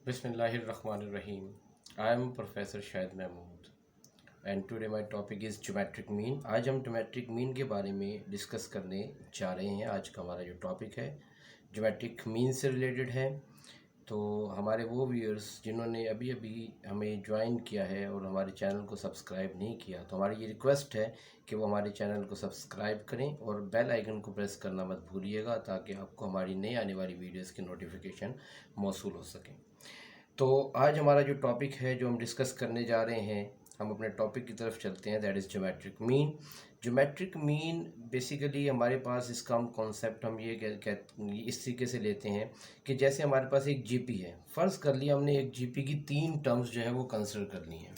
Bismillahirrahmanirrahim. I am Professor Shahid Mahmood and today my topic is geometric mean. आज हम geometric mean के बारे में डिस्कस करने जा रहे हैं। आज का हमारा जो टॉपिक है geometric mean से रिलेटेड है। तो हमारे वो व्यूअर्स जिन्होंने अभी अभी हमें ज्वाइन किया है और हमारे चैनल को सब्सक्राइब नहीं किया, तो हमारी ये रिक्वेस्ट है कि वो हमारे चैनल को सब्सक्राइब करें और बेल आइकन को प्रेस करना मत भूलिएगा, ताकि आपको हमारी नई आने वाली वीडियोस की नोटिफिकेशन मौसूल हो सके। तो आज हमारा जो टॉपिक है जो हम डिस्कस करने जा रहे हैं, हम अपने टॉपिक की तरफ चलते हैं, that is geometric mean. Geometric mean basically हमारे पास इसका हम कॉन्सेप्ट हम ये इस तरीके से लेते हैं कि जैसे हमारे पास एक जीपी है, फ़र्ज़ कर लिया हमने एक जीपी की 3 टर्म्स जो है वो कंसिडर कर ली हैं,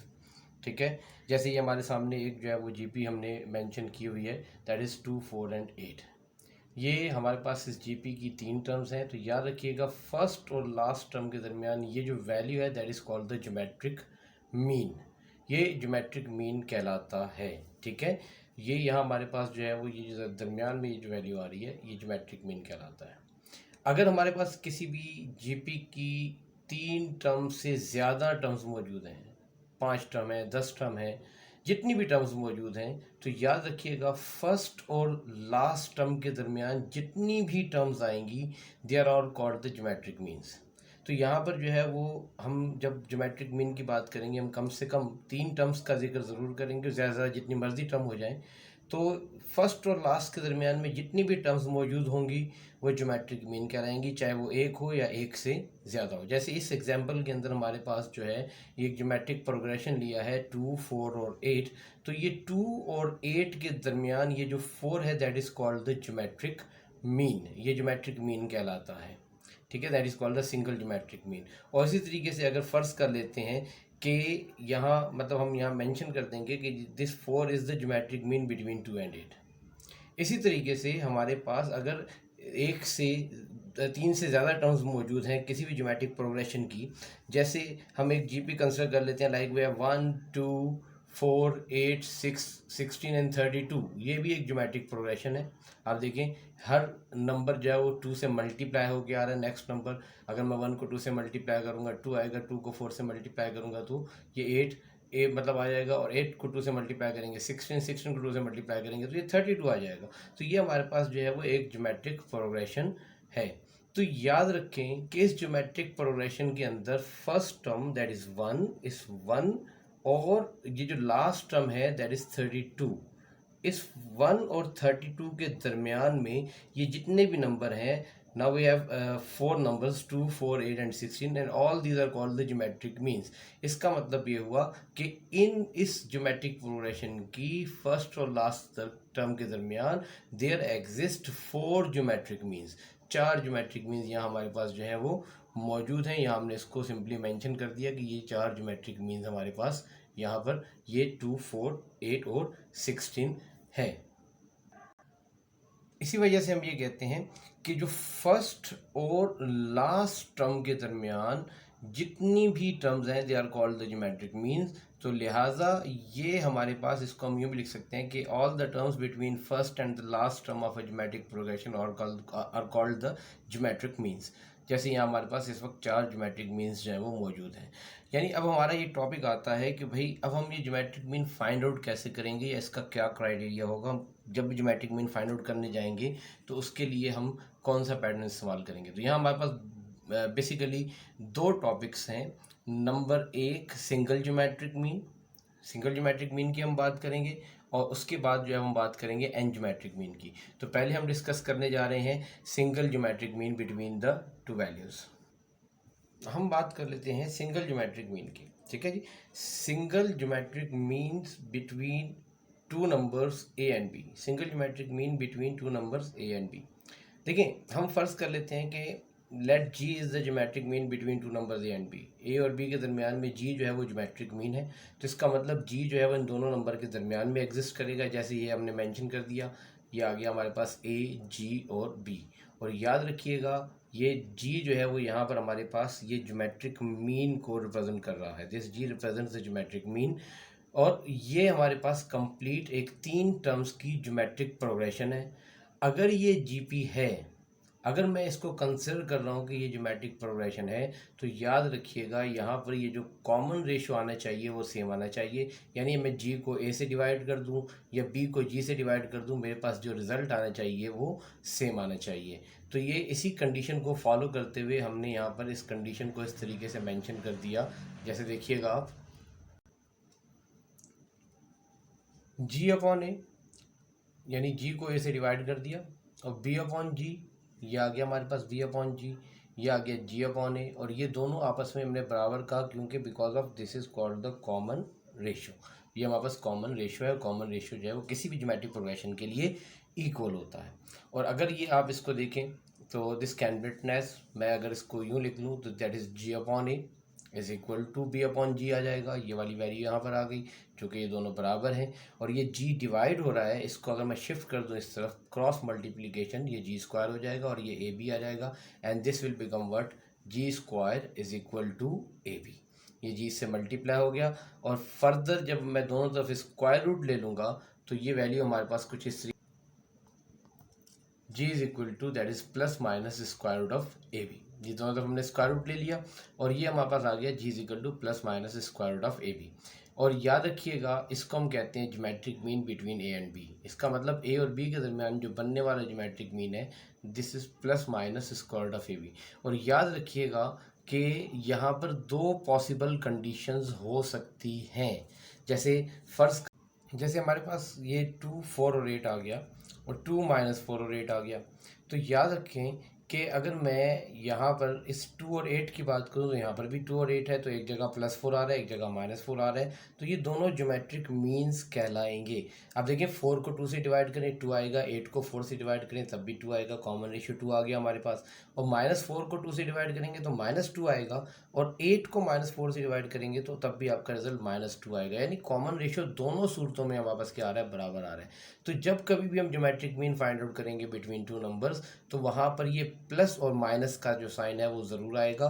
ठीक है। जैसे ये हमारे सामने एक जो है वो जीपी हमने मेंशन की हुई है, दैट इज़ 2, 4 एंड 8। ये हमारे पास इस जीपी की 3 टर्म्स हैं। तो याद रखिएगा फर्स्ट और लास्ट टर्म के दरमियान ये जो वैल्यू है that is called the geometric mean. ये ज्योमेट्रिक मीन कहलाता है, ठीक है। ये यहाँ हमारे पास जो है वो ये जो दरमियान में ये जो वैल्यू आ रही है ये ज्योमेट्रिक मीन कहलाता है। अगर हमारे पास किसी भी जीपी की 3 टर्म से ज़्यादा टर्म्स मौजूद हैं, 5 टर्म है, 10 टर्म है, जितनी भी टर्म्स मौजूद हैं, तो याद रखिएगा फर्स्ट और लास्ट टर्म के दरमियान जितनी भी टर्म्स आएंगी they are all called the geometric means. तो यहाँ पर जो है वो हम जब ज्योमेट्रिक मीन की बात करेंगे, हम कम से कम 3 टर्म्स का जिक्र ज़रूर करेंगे, ज़्यादा से ज़्यादा जितनी मर्जी टर्म हो जाए। तो फर्स्ट और लास्ट के दरमियान में जितनी भी टर्म्स मौजूद होंगी वो ज्योमेट्रिक मीन कहलाएंगी, चाहे वो एक हो या एक से ज़्यादा हो। जैसे इस एग्जांपल के अंदर हमारे पास जो है ये ज्योमेट्रिक प्रोग्रेशन लिया है 2, 4 और 8। तो ये 2 और 8 के दरमियान ये जो 4 है that is called the geometric mean. ये ज्योमेट्रिक मीन कहलाता है, ठीक है। That is called the single geometric mean. और इसी तरीके से अगर फ़र्ज़ कर लेते हैं कि यहाँ मतलब हम यहाँ मेंशन कर देंगे कि this 4 is the geometric mean between 2 and 8। इसी तरीके से हमारे पास अगर 1 से 3 से ज़्यादा टर्म्स मौजूद हैं किसी भी ज्योमेट्रिक प्रोग्रेशन की, जैसे हम एक जीपी कंसिडर कर लेते हैं लाइक वे 1, 2, 4, 8, 6, 16 एंड 32। ये भी एक ज्योमेट्रिक प्रोग्रेशन है। आप देखें हर नंबर जो है वो 2 से मल्टीप्लाई होकर आ रहा है। नेक्स्ट नंबर अगर मैं 1 को 2 से मल्टीप्लाई करूँगा 2 आएगा, 2 को 4 से मल्टीप्लाई करूँगा तो ये 8 मतलब आ जाएगा, और 8 को 2 से मल्टीप्लाई करेंगे 16 को 2 से मल्टीप्लाई करेंगे तो ये 32 आ जाएगा। तो ये हमारे पास जो है वो एक ज्योमेट्रिक प्रोग्रेशन है। तो याद रखें कि इस ज्योमेट्रिक प्रोग्रेशन के अंदर फर्स्ट टर्म दैट इज़ 1 इस 1, और ये जो लास्ट टर्म है दैट इज़ 32। इस 1 और 32 के दरमियान में ये जितने भी नंबर हैं, now we have 4 numbers 2, 4, 8 and 16 and all these are called the geometric means। इसका मतलब ये हुआ कि इस ज्योमेट्रिक प्रोग्रेशन की फर्स्ट और लास्ट टर्म के दरमियान there exist 4 geometric means. 4 geometric means यहाँ हमारे पास जो है वो मौजूद हैं। यहाँ हमने इसको सिंपली मेंशन कर दिया कि ये 4 ज्योमेट्रिक मीन्स हमारे पास यहाँ पर ये 2, 4, 8 और 16 है। इसी वजह से हम ये कहते हैं कि जो फर्स्ट और लास्ट टर्म के दरमियान जितनी भी टर्म्स हैं they are called the geometric means. तो लिहाजा ये हमारे पास इसको हम यूँ भी लिख सकते हैं कि all the terms between first and the last term of a geometric progression are called the geometric means. जैसे यहाँ हमारे पास इस वक्त 4 ज्योमेट्रिक मीन्स जो है वो मौजूद हैं। यानी अब हमारा ये टॉपिक आता है कि भाई अब हम ये ज्योमेट्रिक मीन फाइंड आउट कैसे करेंगे या इसका क्या क्राइटेरिया होगा। हम जब भी ज्योमेट्रिक मीन फाइंड आउट करने जाएंगे तो उसके लिए हम कौन सा पैटर्न इस्तेमाल करेंगे। तो यहाँ हमारे पास बेसिकली 2 टॉपिक्स हैं। Number 1 single geometric mean, single geometric mean की हम बात करेंगे, और उसके बाद जो है हम बात करेंगे एन ज्योमेट्रिक मीन की। तो पहले हम डिस्कस करने जा रहे हैं single geometric mean between the 2 values. हम बात कर लेते हैं सिंगल ज्योमेट्रिक मीन की, ठीक है जी। Single geometric means between 2 numbers A and B. Single geometric mean between 2 numbers A and B. देखिए हम फर्ज कर लेते हैं कि let G is the geometric mean between 2 numbers A and B. A और बी के दरमियान में जी जो है वो ज्योमेट्रिक मीन है। तो इसका मतलब जी जो है वो इन दोनों नंबर के दरमियान में एग्जिस्ट करेगा। जैसे ये हमने मेंशन कर दिया, ये आ गया हमारे पास ए, जी और बी। और याद रखिएगा ये जी जो है वो यहाँ पर हमारे पास ये ज्योमेट्रिक मीन को रिप्रेजेंट कर रहा है। This G represents the geometric mean. और ये हमारे पास कंप्लीट एक 3 टर्म्स की ज्योमेट्रिक प्रोग्रेशन है। अगर ये जीपी है अगर मैं इसको कंसिडर कर रहा हूँ कि ये ज्योमेट्रिक प्रोग्रेशन है, तो याद रखिएगा यहाँ पर ये जो कॉमन रेशो आना चाहिए वो सेम आना चाहिए। यानी मैं जी को ए से डिवाइड कर दूँ या बी को जी से डिवाइड कर दूँ, मेरे पास जो रिज़ल्ट आना चाहिए वो सेम आना चाहिए। तो ये इसी कंडीशन को फॉलो करते हुए हमने यहाँ पर इस कंडीशन को इस तरीके से मेंशन कर दिया। जैसे देखिएगा आप, जी अपॉन ए, यानी जी को ए से डिवाइड कर दिया, और बी अपॉन जी, ये आ गया हमारे पास बी अपॉन जी, ये आ गया जी अपॉन ए, और ये दोनों आपस में हमने बराबर कहा क्योंकि because of this is called the common ratio. ये हमारे पास कॉमन रेशो है, और कॉमन रेशो जो है वो किसी भी ज्योमेट्रिक प्रोग्रेशन के लिए इक्वल होता है। और अगर ये आप इसको देखें तो दिस कैन विटनेस, मैं अगर इसको यूँ लिख लूँ तो that is G upon A is equal to B upon G आ जाएगा। ये वाली वैल्यू यहाँ पर आ गई, चूँकि ये दोनों बराबर हैं। और ये जी डिवाइड हो रहा है, इसको अगर मैं शिफ्ट कर दूँ इस तरफ, क्रॉस मल्टीप्लिकेशन, ये जी स्क्वायर हो जाएगा और ये ए बी आ जाएगा, and this will become what, G square is equal to A B. ये जी से मल्टीप्लाई हो गया, और फर्दर जब मैं दोनों तरफ स्क्वायर रूट ले लूँगा तो ये वैल्यू हमारे पास कुछ इस G is equal to that is plus minus square root of A B. ये दोनों तरफ हमने स्क्वायर रूट ले लिया, और ये हमारे पास आ गया G is equal to plus minus square root of A B. और याद रखिएगा इसको हम कहते हैं geometric mean between A and B. इसका मतलब ए और बी के दरमियान जो बनने वाला ज्योमेट्रिक मीन है, this is plus minus square root of A B. और याद रखिएगा कि यहाँ पर दो पॉसिबल कंडीशंस हो सकती हैं। जैसे हमारे पास ये 2 4 और 8 आ गया, और 2 माइनस 4 और 8 आ गया। तो याद रखें कि अगर मैं यहाँ पर इस 2 और 8 की बात करूँ तो यहाँ पर भी 2 और 8 है, तो एक जगह +4 आ रहा है, एक जगह -4 आ रहा है, तो ये दोनों ज्योमेट्रिक मीन्स कहलाएंगे। अब देखिए 4 को 2 से डिवाइड करें 2 आएगा, 8 को 4 से डिवाइड करें तब भी 2 आएगा, कॉमन रेशियो 2 आ गया हमारे पास। और -4 को 2 से डिवाइड करेंगे तो -2 आएगा, और 8 को -4 से डिवाइड करेंगे तो तब भी आपका रिजल्ट -2 आएगा। यानी कॉमन रेशियो दोनों सूरतों में हमारे पास क्या आ रहा है, बराबर आ रहा है। तो जब कभी भी हम ज्योमेट्रिक मीन फाइंड आउट करेंगे बिटवीन टू नंबर्स, तो वहाँ पर ये प्लस और माइनस का जो साइन है वो ज़रूर आएगा,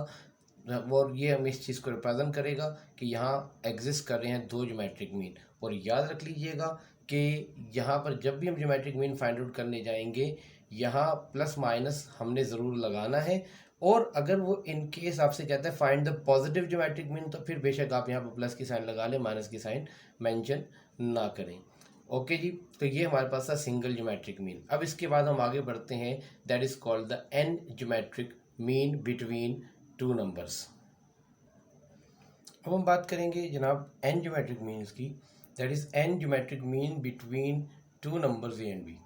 और ये हमें इस चीज़ को रिप्रेजेंट करेगा कि यहाँ एग्जिस्ट कर रहे हैं दो ज्योमेट्रिक मीन। और याद रख लीजिएगा कि यहाँ पर जब भी हम ज्योमेट्रिक मीन फाइंड आउट करने जाएंगे, यहाँ प्लस माइनस हमने ज़रूर लगाना है। और अगर वो इन केस आपसे कहता है find the positive geometric mean, तो फिर बेशक आप यहाँ पर प्लस की साइन लगा लें, माइनस की साइन मेंशन ना करें। ओके जी, तो ये हमारे पास था सिंगल ज्योमेट्रिक मीन। अब इसके बाद हम आगे बढ़ते हैं, that is called the n geometric mean between two numbers. अब हम बात करेंगे जनाब एन ज्योमेट्रिक मीन्स की, that is n geometric mean between two numbers A and B.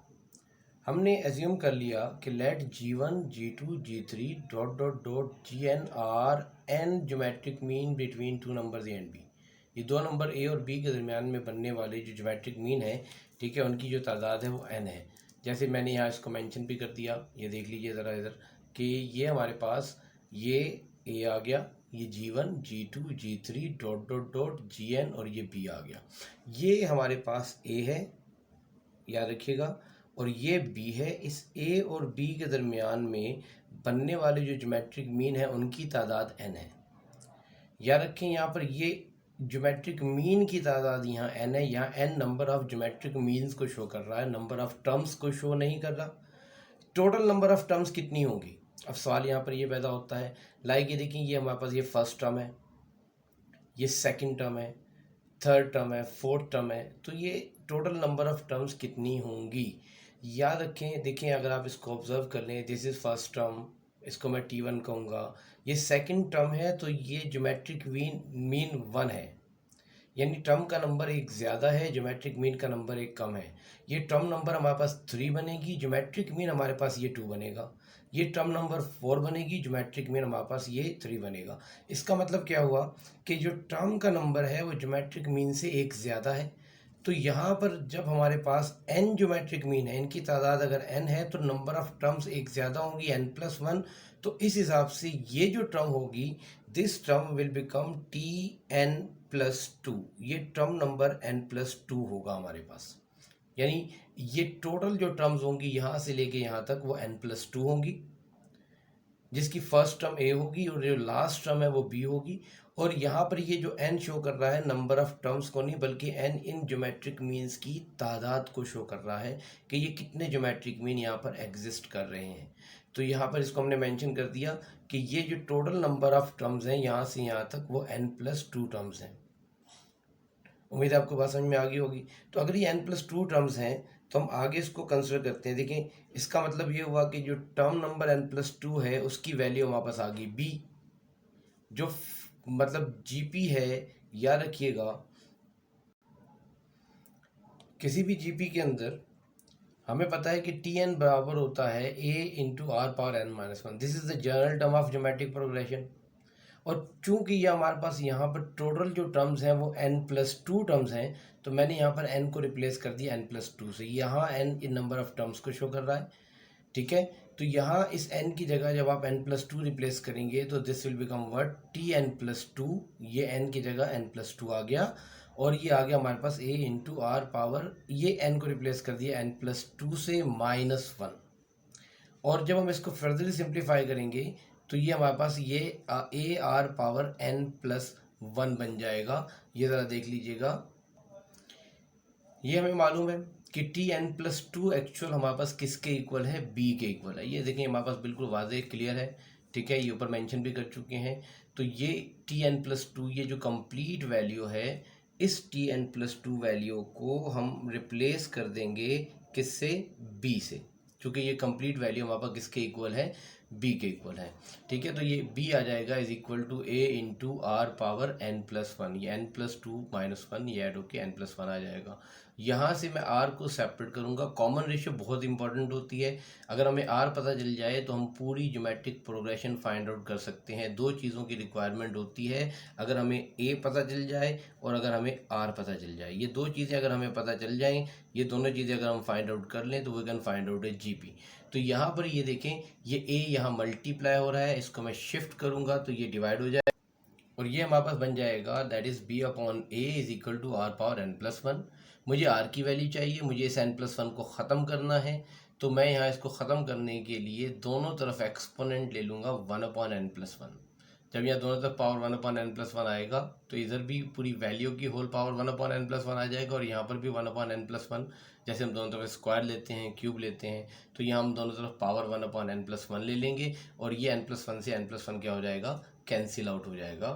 हमने एज्यूम कर लिया कि let G1 G2 G3 dot dot dot Gn are n geometric mean between two numbers A and B. ये दो number A और B के दरमियान में बनने वाले जो ज्योमेट्रिक मीन है, ठीक है, उनकी जो तादाद है वो n है। जैसे मैंने यहाँ इसको मेंशन भी कर दिया, ये देख लीजिए ज़रा इधर कि ये हमारे पास ये ए आ गया, ये G1 G2 G3 dot dot dot Gn, और ये b आ गया। ये हमारे पास a है, याद रखिएगा, और ये b है। इस a और b के दरमियान में बनने वाले जो ज्योमेट्रिक मीन है उनकी तादाद n है। याद रखें यहाँ पर ये ज्योमेट्रिक मीन की तादाद यहाँ n है, यहाँ n number of geometric means को शो कर रहा है, नंबर ऑफ टर्म्स को शो नहीं कर रहा। टोटल नंबर ऑफ टर्म्स कितनी होंगी, अब सवाल यहाँ पर ये पैदा होता है। लाइक ये देखिए, ये हमारे पास ये फर्स्ट टर्म है, ये सेकंड टर्म है, थर्ड टर्म है, फोर्थ टर्म है, तो ये टोटल नंबर ऑफ टर्म्स कितनी होंगी। याद रखें, देखें अगर आप इसको ऑब्जर्व कर लें, दिस इज़ फर्स्ट टर्म, इसको मैं T1 कहूँगा, ये सेकंड टर्म है, तो ये ज्योमेट्रिक मीन 1 है, यानी टर्म का नंबर एक ज़्यादा है, ज्योमेट्रिक मीन का नंबर एक कम है। ये टर्म नंबर हमारे पास 3 बनेगी, ज्योमेट्रिक मीन हमारे पास ये 2 बनेगा। ये टर्म नंबर 4 बनेगी, ज्योमेट्रिक मीन हमारे पास ये 3 बनेगा। इसका मतलब क्या हुआ कि जो टर्म का नंबर है वो ज्योमेट्रिक मीन से एक ज़्यादा है। तो यहाँ पर जब हमारे पास n ज्योमेट्रिक मीन है, इनकी तादाद अगर n है तो नंबर ऑफ टर्म्स एक ज़्यादा होंगी, n+1। तो इस हिसाब से ये जो टर्म होगी, this term will become Tn+2। ये टर्म नंबर n+2 होगा हमारे पास, यानी ये टोटल जो टर्म्स होंगी यहाँ से लेके यहाँ तक वो n+2 होंगी, जिसकी फर्स्ट टर्म a होगी और जो लास्ट टर्म है वो b होगी। और यहाँ पर ये जो n शो कर रहा है नंबर ऑफ टर्म्स को नहीं, बल्कि n इन ज्योमेट्रिक मीन्स की तादाद को शो कर रहा है कि ये कितने ज्योमेट्रिक मीन यहाँ पर एग्जिस्ट कर रहे हैं। तो यहाँ पर इसको हमने मेंशन कर दिया कि ये जो टोटल नंबर ऑफ टर्म्स हैं यहाँ से यहाँ तक वो n+2 टर्म्स हैं। उम्मीद है आपको बात समझ में आ गई होगी। तो अगर ये n+2 टर्म्स हैं तो हम आगे इसको कंसिडर करते हैं। देखें, इसका मतलब ये हुआ कि जो टर्म नंबर n+2 है उसकी वैल्यू हमारे पास आ गई b। जो मतलब जीपी है, याद रखिएगा किसी भी जीपी के अंदर हमें पता है कि टी एन बराबर होता है a into R power n-1। This is the general term of geometric progression. और चूंकि ये हमारे पास यहाँ पर टोटल जो टर्म्स हैं वो n+2 टर्म्स हैं, तो मैंने यहाँ पर n को रिप्लेस कर दिया n+2 से। यहाँ n in number of terms को शो कर रहा है, ठीक है। तो यहाँ इस n की जगह जब आप n+2 रिप्लेस करेंगे तो this will become what, Tn+2। ये n की जगह n+2 आ गया और ये आ गया हमारे पास a इंटू आर पावर, ये n को रिप्लेस कर दिया n+2 से -1। और जब हम इसको फर्दरली सिंप्लीफाई करेंगे तो ये हमारे पास ये a आर पावर n+1 बन जाएगा। ये ज़रा देख लीजिएगा, ये हमें मालूम है कि Tn+2 एक्चुअल हमारे पास किसके इक्वल है, b के इक्वल है। ये देखें हमारे पास बिल्कुल वाज़ेह क्लियर है, ठीक है, ये ऊपर मेंशन भी कर चुके हैं। तो ये Tn+2 ये जो कंप्लीट वैल्यू है, इस Tn+2 वैल्यू को हम रिप्लेस कर देंगे किससे, b से, क्योंकि ये कंप्लीट वैल्यू हमारे पास किसके इक्वल है, b के इक्वल है, ठीक है। तो ये b आ जाएगा is equal to a into R power n+1। ये n+2 -1 ये ऐड होके n+1 आ जाएगा। यहाँ से मैं r को सेपरेट करूँगा। कॉमन रेशियो बहुत इंपॉर्टेंट होती है। अगर हमें r पता चल जाए तो हम पूरी ज्योमेट्रिक प्रोग्रेशन फाइंड आउट कर सकते हैं। दो चीज़ों की रिक्वायरमेंट होती है, अगर हमें a पता चल जाए और अगर हमें r पता चल जाए। ये दो चीज़ें अगर हमें पता चल जाएँ, ये दोनों चीज़ें अगर हम फाइंड आउट कर लें तो we can find out a GP. तो यहाँ पर ये देखें, ये a यहाँ मल्टीप्लाई हो रहा है, इसको मैं शिफ्ट करूँगा तो ये डिवाइड हो जाए और ये हमारे पास बन जाएगा that is b upon a is equal to R power n+1। मुझे r की वैल्यू चाहिए, मुझे इस n+1 को ख़त्म करना है। तो मैं यहाँ इसको ख़त्म करने के लिए दोनों तरफ एक्सपोनेंट ले लूँगा 1/n+1। जब यहाँ दोनों तरफ पावर 1/n+1 आएगा तो इधर भी पूरी वैल्यू की होल पावर 1/n+1 आ जाएगा और यहाँ पर भी 1/n+1। जैसे हम दोनों तरफ स्क्वायर लेते हैं, क्यूब लेते हैं, तो यहाँ हम दोनों तरफ पावर 1/n+1 ले लेंगे और ये n+1 से n+1 क्या हो जाएगा, कैंसिल आउट हो जाएगा।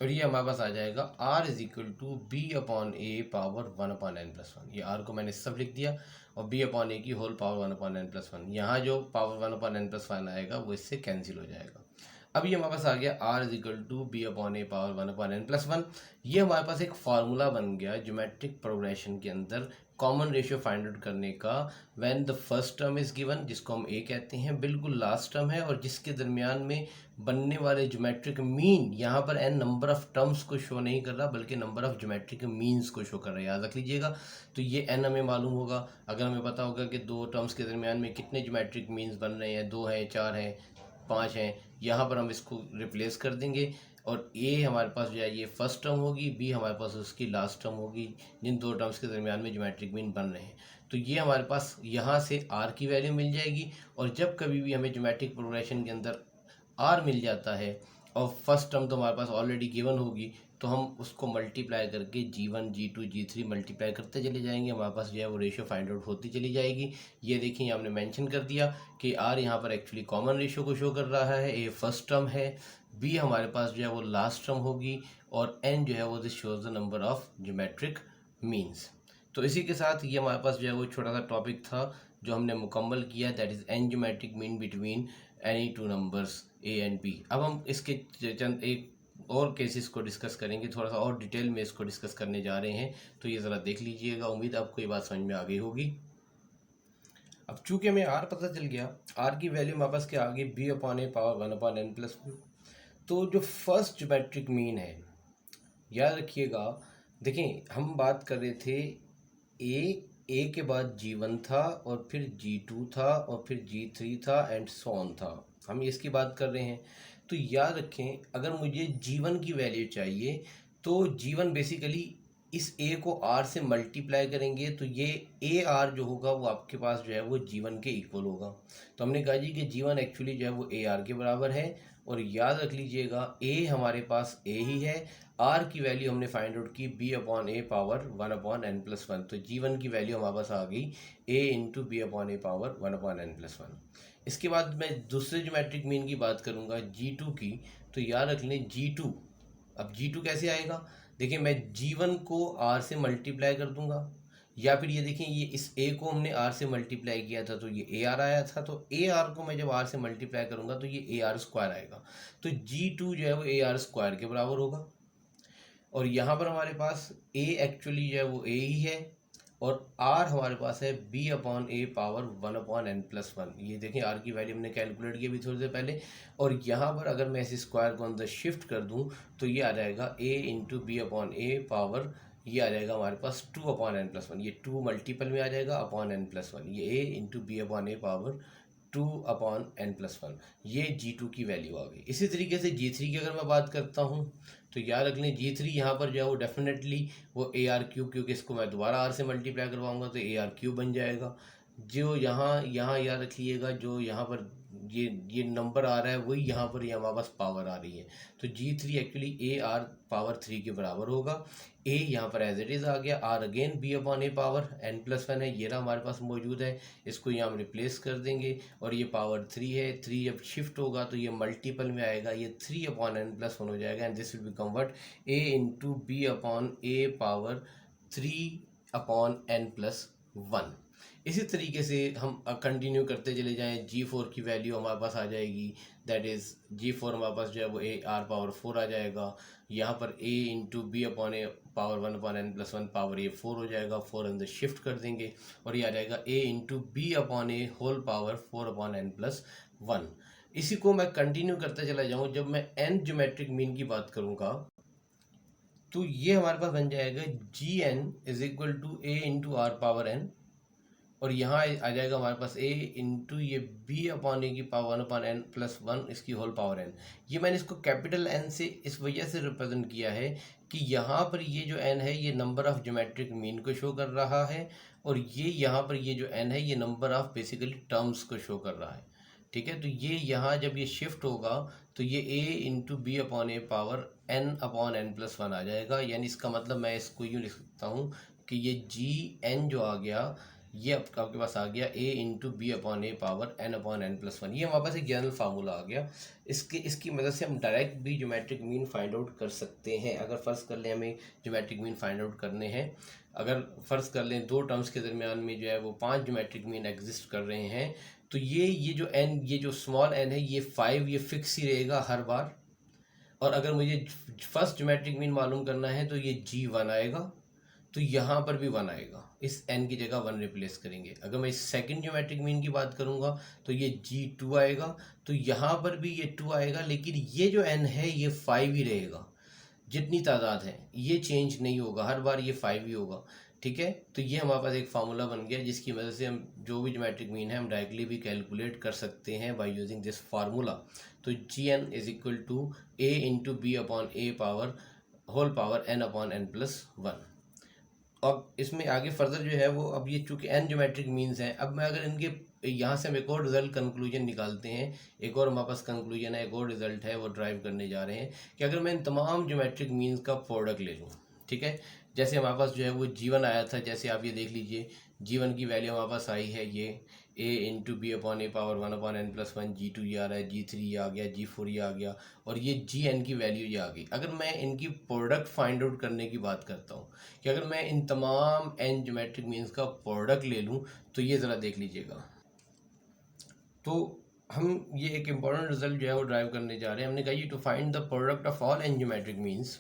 और ये हमारे पास आ जाएगा r is equal to b upon a power 1/n+1। ये r को मैंने सब लिख दिया और b अपॉन a की होल पावर 1/n+1। यहाँ जो पावर 1/n+1 आएगा वो इससे कैंसिल हो जाएगा। अब ये हमारे पास आ गया r is equal to b upon a power 1/n+1। ये हमारे पास एक फार्मूला बन गया ज्योमेट्रिक प्रोग्रेशन के अंदर कॉमन रेशियो फाइंड आउट करने का। When the first term is given, जिसको हम a कहते हैं, बिल्कुल लास्ट टर्म है और जिसके दरमियान में बनने वाले ज्योमेट्रिक मीन, यहाँ पर n नंबर ऑफ टर्म्स को शो नहीं कर रहा बल्कि नंबर ऑफ ज्योमेट्रिक मीन्स को शो कर रहा है, याद रख लीजिएगा। तो ये n हमें मालूम होगा। अगर हमें पता होगा कि दो टर्म्स के दरमियान में कितने ज्योमेट्रिक मीन्स बन रहे हैं, 2 हैं, 4 हैं, 5 हैं, यहाँ पर हम इसको रिप्लेस कर देंगे और a हमारे पास जो है ये फर्स्ट टर्म होगी, b हमारे पास उसकी लास्ट टर्म होगी, जिन दो टर्म्स के दरमियान में ज्योमेट्रिक मीन बन रहे हैं। तो ये हमारे पास यहाँ से r की वैल्यू मिल जाएगी और जब कभी भी हमें ज्योमेट्रिक प्रोग्रेशन के अंदर r मिल जाता है और फर्स्ट टर्म तो हमारे पास ऑलरेडी गिवन होगी, तो हम उसको मल्टीप्लाई करके g1 g2 g3 मल्टीप्लाई करते चले जाएंगे, हमारे पास जो है वो रेशियो फाइंड आउट होती चली जाएगी। ये देखिए हमने मेंशन कर दिया कि r यहाँ पर एक्चुअली कॉमन रेशियो को शो कर रहा है, a फर्स्ट टर्म है, b हमारे पास जो है वो लास्ट टर्म होगी और n जो है वो this shows the number of geometric means. तो इसी के साथ ये हमारे पास जो है वो छोटा सा टॉपिक था जो हमने मुकम्मल किया, that is n geometric mean between any two numbers a and b। अब हम इसके चंद एक और केसेस को डिस्कस करेंगे, थोड़ा सा और डिटेल में इसको डिस्कस करने जा रहे हैं, तो ये ज़रा देख लीजिएगा। उम्मीद आपको ये बात समझ में आ गई होगी। अब चूंकि हमें r पता चल गया, r की वैल्यू हमारे पास क्या आ गई, b upon a power 1/n+2। तो जो फर्स्ट ज्योमेट्रिक मीन है, याद रखिएगा, देखें हम बात कर रहे थे a के बाद g1 था और फिर g2 था और फिर g3 था एंड सो ऑन था, हम इसकी बात कर रहे हैं। तो याद रखें, अगर मुझे g1 की वैल्यू चाहिए तो g1 बेसिकली इस a को r से मल्टीप्लाई करेंगे तो ये a r जो होगा वो आपके पास जो है वो g1 के इक्वल होगा। तो हमने कहा जी कि g1 एक्चुअली जो है वो a r के बराबर है और याद रख लीजिएगा a हमारे पास a ही है, r की वैल्यू हमने फाइंड आउट की b upon a power 1/n+1। तो g1 की वैल्यू हमारे पास आ गई a into B upon a power 1/n+1। इसके बाद मैं दूसरे ज्योमेट्रिक मीन की बात करूंगा G2 की। तो याद रख लें G2, अब G2 कैसे आएगा, देखिए मैं G1 को R से मल्टीप्लाई कर दूंगा, या फिर ये देखें ये इस A को हमने R से मल्टीप्लाई किया था तो ये AR आया था, तो AR को मैं जब R से मल्टीप्लाई करूंगा तो ये AR स्क्वायर आएगा। तो G2 जो है वो AR स्क्वायर के बराबर होगा। और यहाँ पर हमारे पास A एक्चुअली जो है वो A ही है, और R हमारे पास है B upon A power 1/n+1। ये देखें R की वैल्यू हमने कैलकुलेट की अभी थोड़ी देर पहले। और यहाँ पर अगर मैं इस स्क्वायर को अंदर शिफ्ट कर दूँ तो ये आ जाएगा A into B upon A power, ये आ जाएगा हमारे पास 2/n+1। ये 2 मल्टीपल में आ जाएगा अपॉन n+1, ये A into B upon A power 2/n+1। ये G2 की वैल्यू आ गई। इसी तरीके से G3 की अगर मैं बात करता हूँ तो याद रख लें G3 यहाँ पर जो है वो डेफिनेटली वो AR क्यूब, क्योंकि इसको मैं दोबारा R से मल्टीप्लाई करवाऊंगा तो AR क्यूब बन जाएगा। जो यहाँ यहाँ याद रखिएगा, जो यहाँ पर ये नंबर आ रहा है वही यहाँ पर ये हमारे पास पावर आ रही है। तो G3 एक्चुअली AR⁴ के बराबर होगा। A यहाँ पर एज इट इज़ आ गया, R again B upon A power n+1 है, ये रहा हमारे पास मौजूद है, इसको यहाँ हम रिप्लेस कर देंगे। और ये पावर 3 है, 3 जब शिफ्ट होगा तो ये मल्टीपल में आएगा, ये 3/n+1 हो जाएगा, and this will be convert A into B upon A power 3/n+1। इसी तरीके से हम कंटिन्यू करते चले जाएं, G4 की वैल्यू हमारे पास आ जाएगी, दैट इज़ G4 हमारे पास जो है वो AR⁴ आ जाएगा। यहाँ पर A into B upon A power 1/n+1 power ये 4 हो जाएगा, 4 अंदर शिफ्ट कर देंगे और ये आ जाएगा A into B upon A whole power 4/n+1। इसी को मैं कंटिन्यू करते चला जाऊँ, जब मैं n ज्योमेट्रिक मीन की बात करूँगा तो ये हमारे पास बन जाएगा Gn is equal to A into R⁴n, और यहाँ आ जाएगा हमारे पास A इंटू ये B अपॉन ए की पावर 1/n+1 इसकी होल पावर n। ये मैंने इसको कैपिटल N से इस वजह से रिप्रेजेंट किया है कि यहाँ पर ये जो n है ये नंबर ऑफ ज्योमेट्रिक मीन को शो कर रहा है, और ये यहाँ पर ये जो n है ये नंबर ऑफ बेसिकली टर्म्स को शो कर रहा है। ठीक है, तो ये यहाँ जब ये शिफ्ट होगा तो ये A into B upon A power n/n+1 आ जाएगा। यानी इसका मतलब मैं इसको यूँ लिख सकता हूँ कि ये Gn जो आ गया ये आपके पास आ गया A into B upon A power n/n+1। ये हमारे पास एक जनरल फार्मूला आ गया। इसकी मदद से हम डायरेक्ट भी ज्योमेट्रिक मीन फाइंड आउट कर सकते हैं। अगर फ़र्ज़ कर लें हमें ज्योमेट्रिक मीन फाइंड आउट करने हैं, अगर फ़र्ज़ कर लें दो टर्म्स के दरमियान में जो है वो 5 ज्योमेट्रिक मीन एग्जिस्ट कर रहे हैं, तो ये जो n, ये जो स्मॉल n है ये 5, ये फिक्स ही रहेगा हर बार। और अगर मुझे फर्स्ट ज्योमेट्रिक मीन मालूम करना है तो ये G1 आएगा, तो यहाँ पर भी 1 आएगा, इस n की जगह 1 रिप्लेस करेंगे। अगर मैं इस सेकंड ज्योमेट्रिक मीन की बात करूँगा तो ये G2 आएगा, तो यहाँ पर भी ये 2 आएगा, लेकिन ये जो n है ये 5 ही रहेगा। जितनी तादाद है ये चेंज नहीं होगा, हर बार ये 5 ही होगा। ठीक है, तो ये हमारे पास एक फार्मूला बन गया जिसकी मदद से हम जो भी ज्योमेट्रिक मीन है हम डायरेक्टली भी कैलकुलेट कर सकते हैं बाय यूजिंग दिस फार्मूला। तो Gn is equal to A into B upon A power whole power n/n+1। अब इसमें आगे फर्दर जो है वो, अब ये चूंकि n ज्योमेट्रिक मीन्स हैं, अब मैं अगर इनके यहाँ से हम एक और रिजल्ट कंक्लूजन निकालते हैं, एक और हमारे पास कंक्लूजन है, एक और रिजल्ट है वो ड्राइव करने जा रहे हैं कि अगर मैं इन तमाम ज्योमेट्रिक मीन्स का प्रोडक्ट ले लूँ, ठीक है, जैसे हमारे पास जो है वो G1 आया था, जैसे आप ये देख लीजिए G1 की वैल्यू हमारे पास आई है ये A into B upon A power 1/n+1, G2 ये आ रहा है, G3 ये आ गया, G4 ये आ गया, और ये Gn की वैल्यू ये आ गई। अगर मैं इनकी प्रोडक्ट फाइंड आउट करने की बात करता हूँ कि अगर मैं इन तमाम n ज्योमेट्रिक मीन्स का प्रोडक्ट ले लूँ, तो ये ज़रा देख लीजिएगा। तो हम ये एक इम्पॉर्टेंट रिजल्ट जो है वो ड्राइव करने जा रहे हैं। हमने कहा ये to find the product of all n geometric means,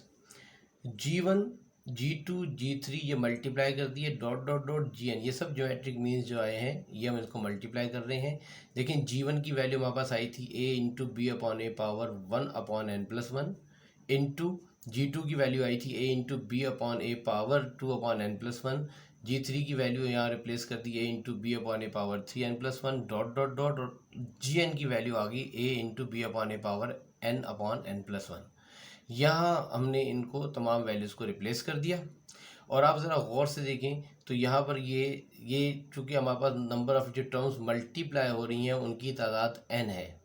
G1 G2 G3 ये मल्टीप्लाई कर दिए डॉट डॉट डॉट Gn, ये सब ज्योमेट्रिक मीन्स जो आए हैं ये हम इसको मल्टीप्लाई कर रहे हैं। लेकिन G1 की वैल्यू हमारे पास आई थी A into B upon A power 1/n+1 into G2 की वैल्यू आई थी A into B upon A power 2/n+1। G3 की वैल्यू यहाँ रिप्लेस कर दी A into B upon A power 3n+1 dot dot dot, और Gn की value आ गई A into B upon A power n/n+1। यहाँ हमने इनको तमाम वैल्यूज़ को रिप्लेस कर दिया। और आप ज़रा गौर से देखें तो यहाँ पर ये चूँकि हमारे पास नंबर ऑफ जो टर्म्स मल्टीप्लाई हो रही हैं उनकी तादाद n है।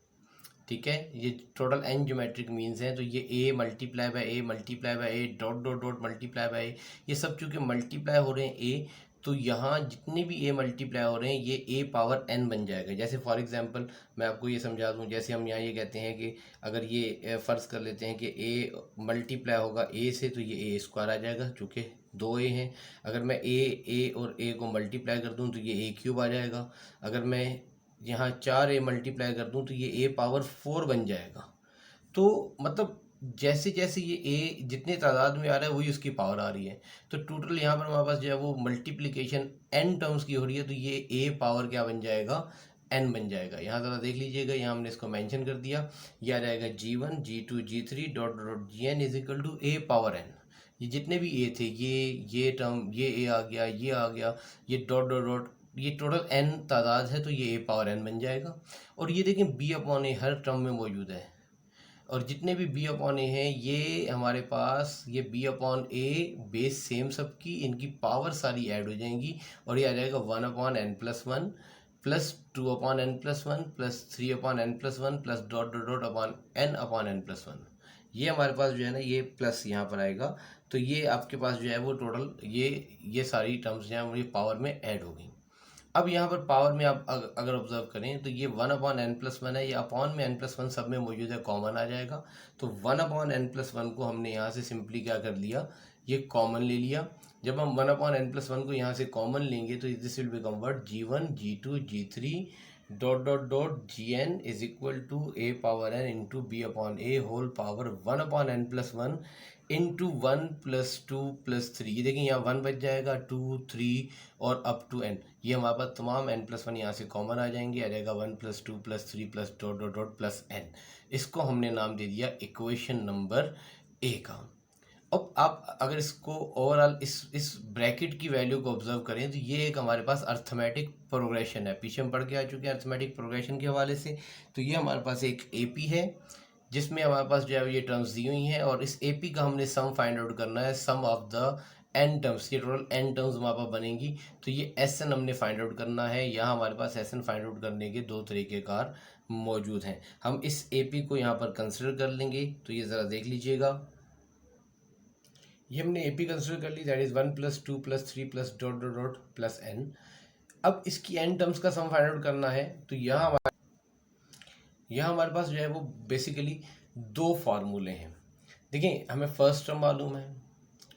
ठीक है, ये टोटल n ज्योमेट्रिक मीन्स हैं, तो ये A multiply by A multiply by A dot dot dot multiply by A, ये सब चूँकि मल्टीप्लाई हो रहे हैं A, तो यहाँ जितने भी ए मल्टीप्लाई हो रहे हैं ये ए पावर एन बन जाएगा। जैसे फॉर एग्जांपल मैं आपको ये समझा दूँ, जैसे हम यहाँ ये कहते हैं कि अगर ये फ़र्ज़ कर लेते हैं कि ए मल्टीप्लाई होगा ए से, तो ये ए स्क्वायर आ जाएगा चूँकि दो ए हैं। अगर मैं ए और ए को मल्टीप्लाई कर दूँ तो ये ए क्यूब आ जाएगा। अगर मैं यहाँ 4a मल्टीप्लाई कर दूँ तो ये a पावर 4 बन जाएगा। तो मतलब जैसे जैसे ये a जितने तादाद में आ रहा है वही उसकी पावर आ रही है। तो टोटल यहाँ पर हमारे पास जो है वो मल्टीप्लिकेशन n टर्म्स की हो रही है, तो ये a पावर क्या बन जाएगा, n बन जाएगा। यहाँ ज़रा देख लीजिएगा, यहाँ हमने इसको मेंशन कर दिया। ये आ जाएगा G1 G2 G3 dot dot Gn is equal to a power n। ये जितने भी a थे, ये टर्म, ये a आ गया, ये आ गया, ये डॉट डॉट डॉट, ये टोटल n तादाद है, तो ये a पावर n बन जाएगा। और ये देखें b अपॉन ए हर टर्म में मौजूद है, और जितने भी b अपॉन ए हैं ये हमारे पास ये b अपॉन ए बेस सेम सबकी, इनकी पावर सारी ऐड हो जाएंगी और ये आ जाएगा 1 upon n plus one plus 2 upon n plus one plus 3 upon n plus one plus dot dot dot upon n plus one. ये हमारे पास जो है ना ये प्लस यहाँ पर आएगा, तो ये आपके पास जो है वो टोटल ये सारी टर्म्स जो हैं वो ये पावर में ऐड हो गई। अब यहाँ पर पावर में आप अगर ऑब्जर्व करें तो ये 1 अपॉन एन प्लस वन है, ये अपॉन में n प्लस वन सब में मौजूद है, कॉमन आ जाएगा। तो 1 अपॉन एन प्लस वन को हमने यहाँ से सिंपली क्या कर लिया, ये कॉमन ले लिया। जब हम 1 अपॉन एन प्लस वन को यहाँ से कॉमन लेंगे तो this will become what, G1 G2 G3 dot dot dot Gn is equal to a power n into B upon A whole power 1 upon n plus one into 1 plus 2 plus 3। ये देखिए यहाँ 1 बच जाएगा, 2 3 और up to n। ये हमारे पास तमाम n plus one यहाँ से कॉमन आ जाएंगे, आ जाएगा 1 plus 2 plus 3 plus dot dot dot plus n। इसको हमने नाम दे दिया इक्वेशन नंबर ए का। अब आप अगर इसको ओवरऑल इस ब्रैकेट की वैल्यू को ऑब्जर्व करें तो ये एक हमारे पास अर्थमेटिक प्रोग्रेशन है। पीछे हम पढ़ के आ चुके हैं अर्थमेटिक प्रोग्रेशन के हवाले से। तो ये हमारे पास एक एपी है जिसमें हमारे पास जो है ये टर्म्स दी हुई हैं, और इस एपी का हमने सम फाइंड आउट करना है, सम ऑफ द एन टर्म्स। ये टोटल एन टर्म्स हमारे पास बनेंगी, तो ये एस एन हमने फाइंड आउट करना है। यहाँ हमारे पास एस एन फाइंड आउट करने के दो तरीक़ेकार मौजूद हैं। हम इस एपी को यहाँ पर कंसिडर कर लेंगे, तो ये ज़रा देख लीजिएगा। ये हमने एपी कंसिडर कर ली, that is 1 plus 2 plus 3 plus dot dot dot plus N. अब इसकी एन टर्म्स का सम फाइंड आउट करना है, तो यहाँ हमारे पास जो है वो बेसिकली दो फार्मूले हैं। देखिए हमें फर्स्ट टर्म मालूम है,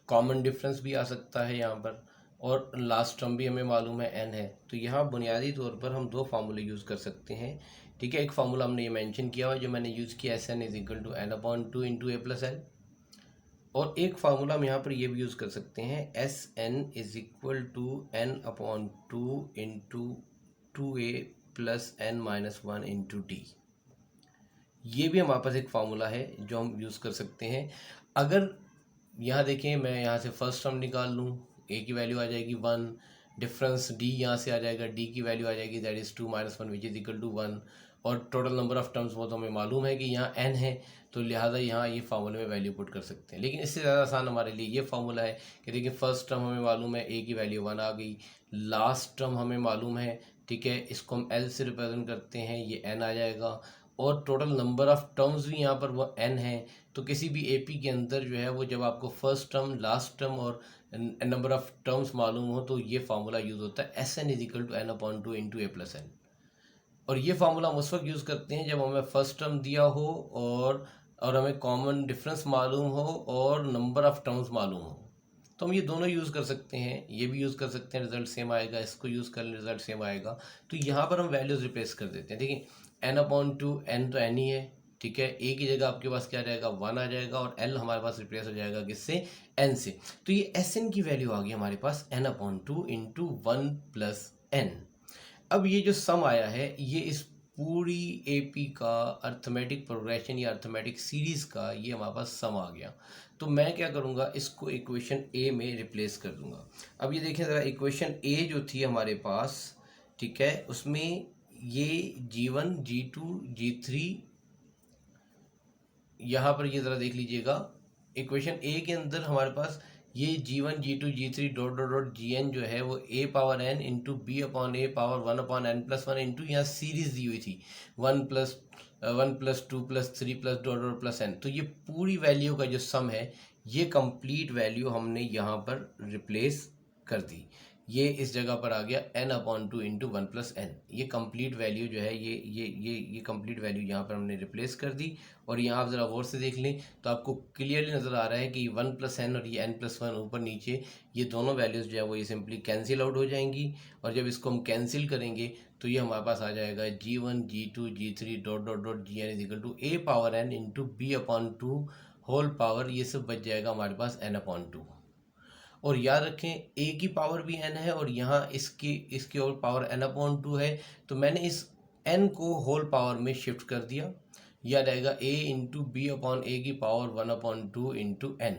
कॉमन डिफरेंस भी आ सकता है यहाँ पर, और लास्ट टर्म भी हमें मालूम है n है। तो यहाँ बुनियादी तौर पर हम दो फार्मूले यूज़ कर सकते हैं, ठीक है। एक फार्मूला हमने ये मेंशन किया हुआ जो मैंने यूज़ किया, S n is equal to n upon two into A plus n. और एक फार्मूला हम यहाँ पर ये भी यूज़ कर सकते हैं, S n is equal to n upon two into two A plus n minus one into D. ये भी हमारे पास एक फार्मूला है जो हम यूज़ कर सकते हैं। अगर यहाँ देखें मैं यहाँ से फर्स्ट टर्म निकाल लूँ, ए की वैल्यू आ जाएगी 1, डिफरेंस डी यहाँ से आ जाएगा, डी की वैल्यू आ जाएगी that is 2 minus one which is equal to 1, और टोटल नंबर ऑफ टर्म्स वो तो हमें मालूम है कि यहाँ n है, तो लिहाजा यहाँ ये फार्मूले में वैल्यू पुट कर सकते हैं। लेकिन इससे ज़्यादा आसान हमारे लिए ये फार्मूला है कि देखिए फर्स्ट टर्म हमें मालूम है ए की वैल्यू 1 आ गई, लास्ट टर्म हमें मालूम है, ठीक है, इसको हम एल से रिप्रेजेंट करते हैं, ये n आ जाएगा, और टोटल नंबर ऑफ टर्म्स भी यहाँ पर वो n है। तो किसी भी एपी के अंदर जो है वो जब आपको फर्स्ट टर्म, लास्ट टर्म और नंबर ऑफ टर्म्स मालूम हो तो ये फार्मूला यूज़ होता है, S n is equal to n upon two into A plus n. और ये फार्मूला हम उस वक्त यूज़ करते हैं जब हमें फर्स्ट टर्म दिया हो और हमें कॉमन डिफरेंस मालूम हो और नंबर ऑफ टर्म्स मालूम हो, तो हम ये दोनों यूज़ कर सकते हैं। ये भी यूज़ कर सकते हैं, रिजल्ट सेम आएगा, इसको यूज़ कर रिजल्ट सेम आएगा। तो यहाँ पर हम वैल्यूज़ रिप्लेस कर देते हैं। देखिए एन अपॉन टू, एन तो एन ही है, ठीक है, ए की जगह आपके पास क्या आ जाएगा 1 आ जाएगा, और एल हमारे पास रिप्लेस हो जाएगा किससे, एन से। तो ये एस एन की वैल्यू आ गई हमारे पास N upon two into 1 plus N. अब ये जो सम आया है ये इस पूरी एपी का अर्थमेटिक प्रोग्रेशन या अर्थमेटिक सीरीज़ का ये हमारे पास सम आ गया। तो मैं क्या करूँगा, इसको इक्वेशन ए में रिप्लेस कर दूँगा। अब ये देखें ज़रा, इक्वेशन ए जो थी हमारे पास, ठीक है, उसमें ये G1 G2 G3, यहाँ पर ये ज़रा देख लीजिएगा, इक्वेशन ए के अंदर हमारे पास ये G1 G2 G3 dot dot dot Gn जो है वो a power n into B upon A power 1 upon n plus one into यहाँ सीरीज़ दी हुई थी 1 plus 2 plus 3 plus dot dot plus n। तो ये पूरी वैल्यू का जो सम है ये कंप्लीट वैल्यू हमने यहाँ पर रिप्लेस कर दी। ये इस जगह पर आ गया n/2 इंटू 1+n। ये कंप्लीट वैल्यू जो है ये कंप्लीट वैल्यू यहाँ पर हमने रिप्लेस कर दी। और यहाँ आप ज़रा गौर से देख लें तो आपको क्लियरली नज़र आ रहा है कि 1+n और ये n+1 ऊपर नीचे ये दोनों वैल्यूज़ जो है वो ये सिंपली कैंसिल आउट हो जाएंगी। और जब इसको हम कैंसिल करेंगे तो ये हमारे पास आ जाएगा g1 g2 g3 dot dot dot gn is equal to a⁴n into b/2 whole power, ये सब बच जाएगा हमारे पास n/2। और याद रखें a की पावर भी n है और यहाँ इसकी और पावर n/2 है, तो मैंने इस n को होल पावर में शिफ्ट कर दिया। याद आएगा a इंटू b/a की पावर 1/2 इंटू n।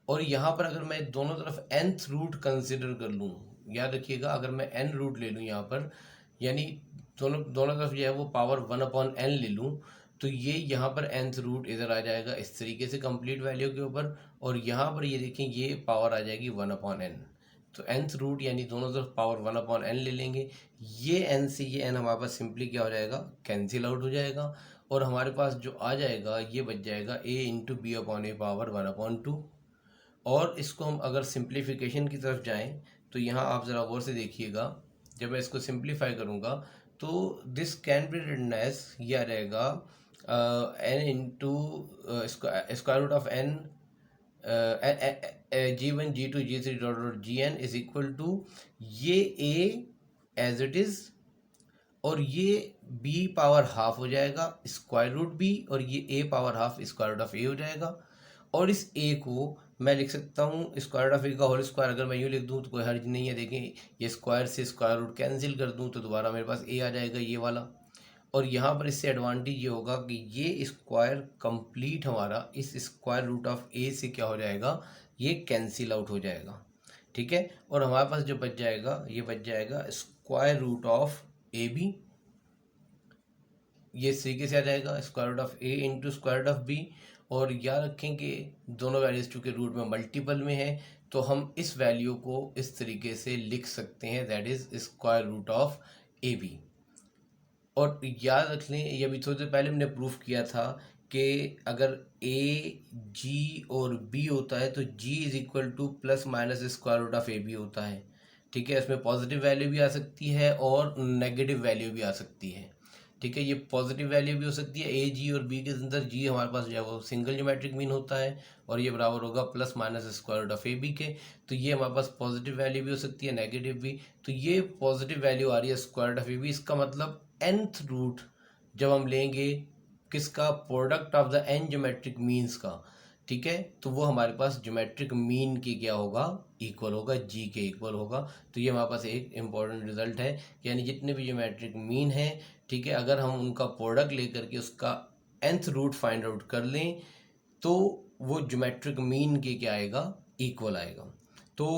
और यहाँ पर अगर मैं दोनों तरफ nth रूट कंसिडर कर लूँ, याद रखिएगा अगर मैं n रूट ले लूँ यहाँ पर, यानी दोनों दोनों तरफ जो है वो पावर 1/n ले लूँ, तो ये यहाँ पर nth रूट इधर आ जाएगा इस तरीके से कंप्लीट वैल्यू के ऊपर। और यहाँ पर ये देखें ये पावर आ जाएगी 1/n। तो nth रूट यानी दोनों तरफ पावर 1/n ले लेंगे। ये n से ये n हमारे पास सिंपली क्या हो जाएगा, कैंसिल आउट हो जाएगा। और हमारे पास जो आ जाएगा ये बच जाएगा a इंटू b/a पावर 1/2। और इसको हम अगर सिंप्लीफिकेशन की तरफ जाएं तो यहाँ आप ज़रा गौर से देखिएगा, जब मैं इसको सिंप्लीफाई करूँगा तो this can be written as, ये आ रहेगा n into square root of n g1 g2 g3 dot dot gn is equal to ये a एज इट इज़ और ये b पावर हाफ हो जाएगा स्क्वायर रूट b और ये a power half square root of a हो जाएगा। और इस a को मैं लिख सकता हूँ स्क्वायर रूट ऑफ a का होल स्क्वायर, अगर मैं यूँ लिख दूँ तो कोई हर्ज नहीं है। देखें ये स्क्वायर से स्क्वायर रूट कैंसिल कर दूँ तो दोबारा मेरे पास a आ जाएगा ये वाला। और यहाँ पर इससे एडवांटेज ये होगा कि ये स्क्वायर कंप्लीट हमारा इस स्क्वायर रूट ऑफ a से क्या हो जाएगा, ये कैंसिल आउट हो जाएगा। ठीक है, और हमारे पास जो बच जाएगा ये बच जाएगा square root of A B, ये इस तरीके से आ जाएगा square root of a into square root of b। और याद रखें कि दोनों वैल्यूज चूँकि रूट में मल्टीपल में है तो हम इस वैल्यू को इस तरीके से लिख सकते हैं, that is square root of A B. और याद रख लें ये अभी थोड़ी देर पहले हमने प्रूफ किया था कि अगर a g और b होता है तो g is equal to plus minus square root of A B होता है। ठीक है, इसमें पॉजिटिव वैल्यू भी आ सकती है और नेगेटिव वैल्यू भी आ सकती है। ठीक है, ये पॉजिटिव वैल्यू भी हो सकती है a g और b के अंदर g हमारे पास जो है वो सिंगल ज्योमेट्रिक मीन होता है और ये बराबर होगा plus minus square root of A B के। तो ये हमारे पास पॉजिटिव वैल्यू भी हो सकती है नेगेटिव भी। तो ये पॉजिटिव वैल्यू आ रही है square root of A B, इसका मतलब nth रूट जब हम लेंगे किसका, product of the n geometric means का। ठीक है, तो वो हमारे पास ज्योमेट्रिक मीन की क्या होगा, इक्वल होगा, g के इक्वल होगा। तो ये हमारे पास एक इम्पॉर्टेंट रिजल्ट है, यानी जितने भी ज्योमेट्रिक मीन है, ठीक है, अगर हम उनका प्रोडक्ट लेकर के उसका nth रूट फाइंड आउट कर लें तो वो ज्योमेट्रिक मीन के क्या आएगा, इक्वल आएगा। तो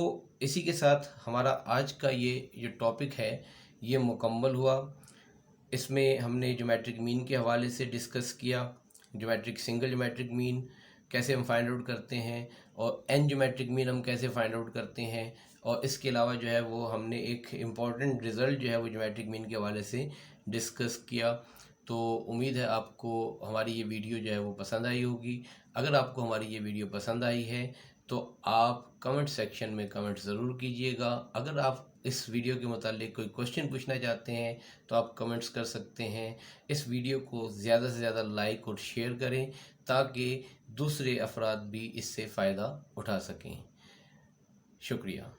इसी के साथ हमारा आज का ये जो टॉपिक है ये मुकम्मल हुआ। इसमें हमने ज्योमेट्रिक मीन के हवाले से डिस्कस किया, ज्योमेट्रिक सिंगल ज्योमेट्रिक मीन कैसे हम फाइंड आउट करते हैं और n ज्योमेट्रिक मीन हम कैसे फाइंड आउट करते हैं। और इसके अलावा जो है वो हमने एक इम्पॉर्टेंट रिज़ल्ट जो है वो ज्योमेट्रिक मीन के हवाले से डिस्कस किया। तो उम्मीद है आपको हमारी ये वीडियो जो है वो पसंद आई होगी। अगर आपको हमारी ये वीडियो पसंद आई है तो आप कमेंट सेक्शन में कमेंट ज़रूर कीजिएगा। अगर आप इस वीडियो के मुतालिक कोई क्वेश्चन पूछना चाहते हैं तो आप कमेंट्स कर सकते हैं। इस वीडियो को ज़्यादा से ज़्यादा लाइक और शेयर करें ताकि दूसरे अफराद भी इससे फ़ायदा उठा सकें। शुक्रिया।